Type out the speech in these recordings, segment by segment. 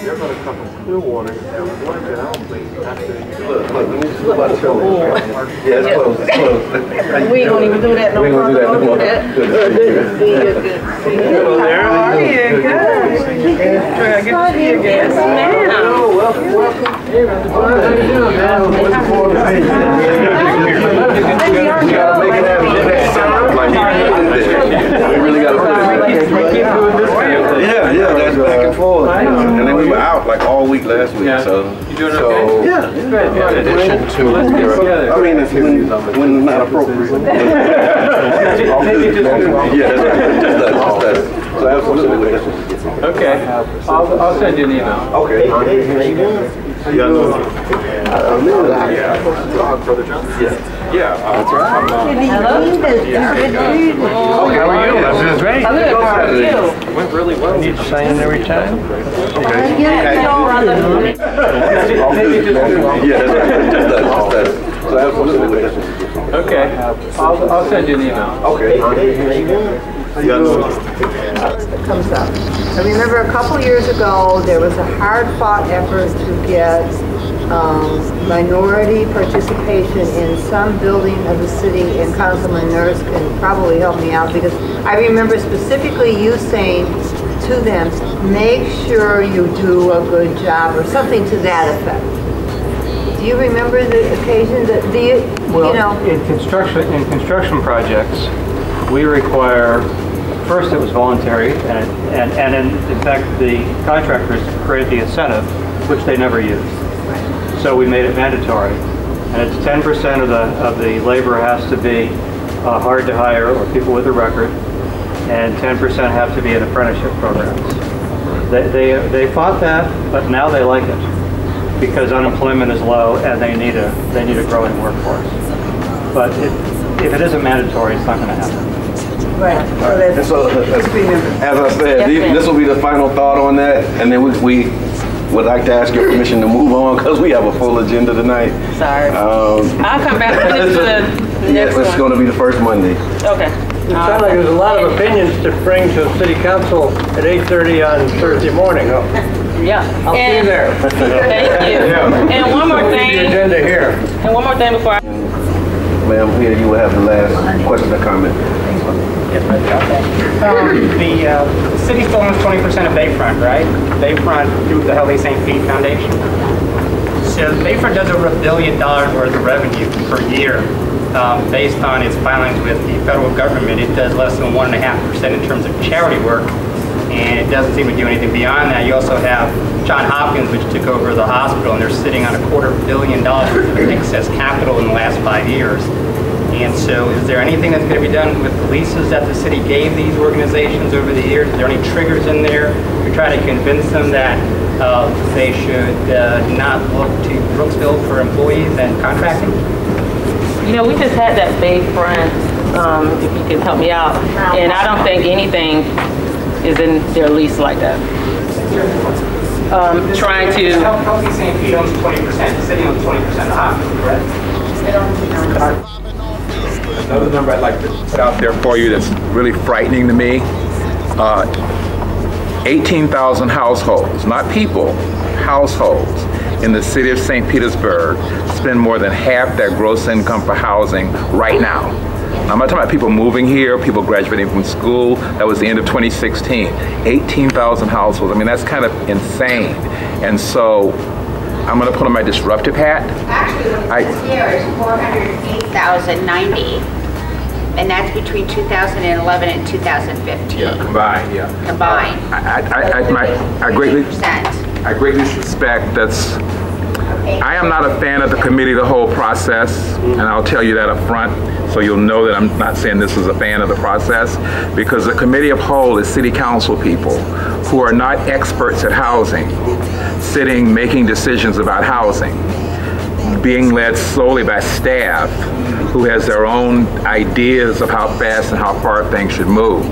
They're going to come from Clearwater and work it out, please. Look, let me just go by the show. Yeah, it's close, it's close. We ain't gonna even do that no more. We ain't gonna do that no more. Good to see you. Good to see you. Hello there. How are you? Good. Good to see you again. Yes, ma'am. Welcome. Hey, Mr. How you doing, man? Looking forward to seeing you. We gotta make it happen. We really gotta put it Yeah, that's back and forth. And then we were out like all week last week, so. You doing okay? Yeah. In addition to, I mean, it's when not appropriate. Yeah, that's right. So absolutely. okay. I'll send you an email. Okay. Yeah, Brother Johnson? Yeah. That's right. Hello. How are you? That's great. How are you? Went really well. Need to sign every time? Yeah, that's right. Just that. So absolutely. Okay. I'll send you an email. Okay. Comes up. I remember a couple years ago, there was a hard-fought effort to get minority participation in some building of the city, and Councilman Nurse can probably help me out, because I remember specifically you saying to them, make sure you do a good job, or something to that effect. Do you remember the occasion that In construction projects, we require, first it was voluntary, and in fact the contractors created the incentive, which they never used. So we made it mandatory, and it's 10% of the labor has to be hard to hire or people with a record, and 10% have to be in apprenticeship programs. They fought that, but now they like it because unemployment is low and they need a growing workforce. But if it isn't mandatory, it's not going to happen. Right. So as I said, this will be the final thought on that, and then we would like to ask your permission to move on because we have a full agenda tonight. Sorry. I'll come back to the next one. It's going to be the first Monday. Okay. It sounds like there's a lot of opinions to bring to City Council at 8:30 on Thursday morning. Yeah. I'll see you there. Thank you. And one more thing. The agenda here. And one more thing before I... Ma'am, here you will have the last question or comment. The city still owns 20% of Bayfront, right? Bayfront through the Healthy St. Pete Foundation. So Bayfront does over $1 billion worth of revenue per year. Based on its filings with the federal government, it does less than 1.5% in terms of charity work, and it doesn't seem to do anything beyond that. You also have Johns Hopkins, which took over the hospital, and they're sitting on $250 million worth of excess capital in the last 5 years. And so is there anything that's going to be done with the leases that the city gave these organizations over the years? Is there any triggers in there to try to convince them that they should not look to Brooksville for employees and contracting? You know, we just had that Bayfront, if you can help me out, and I don't think anything is in their lease like that. Trying to... Healthy St. Pete owns 20%, the city owns 20% of the hospital, correct? Another number I'd like to put out there for you that's really frightening to me, 18,000 households, not people, households in the city of St. Petersburg spend more than half their gross income for housing right now. I'm not talking about people moving here, people graduating from school. That was the end of 2016. 18,000 households. I mean, that's kind of insane. And so I'm going to put on my disruptive hat. Actually, this year is 408,090, and that's between 2011 and 2015. Yeah, combined, yeah. Combined. I greatly suspect that's, I am not a fan of the committee of the whole process, and I'll tell you that up front, so you'll know that I'm not saying this is a fan of the process, because the committee of whole is city council people who are not experts at housing, sitting, making decisions about housing. being led solely by staff who has their own ideas of how fast and how far things should move.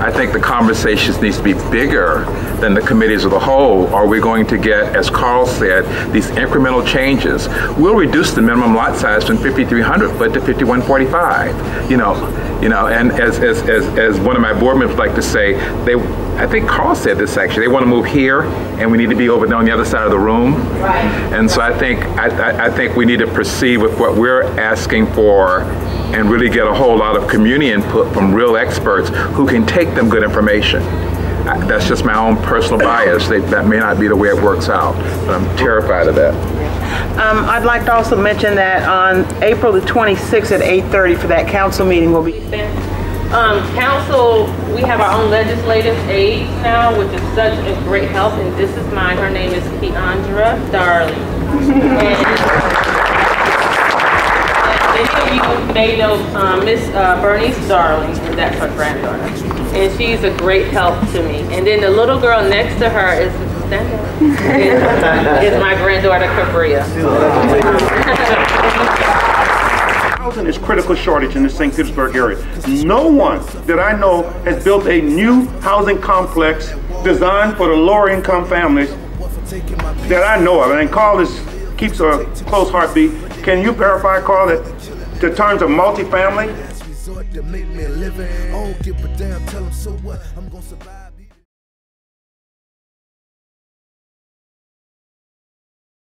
I think the conversations needs to be bigger than the committees as a whole, or we're going to get, as Carl said, these incremental changes. We'll reduce the minimum lot size from 5,300 foot to 5,145. You know, and as one of my board members like to say, I think Carl said this actually, they want to move here and we need to be over there on the other side of the room. Right. And so I think we need to proceed with what we're asking for and really get a whole lot of community input from real experts who can take them good information. That's just my own personal bias. That may not be the way it works out, but I'm terrified of that. I'd like to also mention that on April the 26th at 8:30 for that council meeting will be. Council, we have our own legislative aide now, which is such a great help, and this is mine. Her name is Keandra Darling. And many of you may know Miss Bernice Darling, and that's her granddaughter. And she's a great help to me. And then the little girl next to her is my granddaughter, Cabria. Housing is critical shortage in the St. Petersburg area. No one that I know has built a new housing complex designed for the lower income families that I know of. And Carl keeps a close heartbeat. Can you verify, Carl, that the terms of multifamily?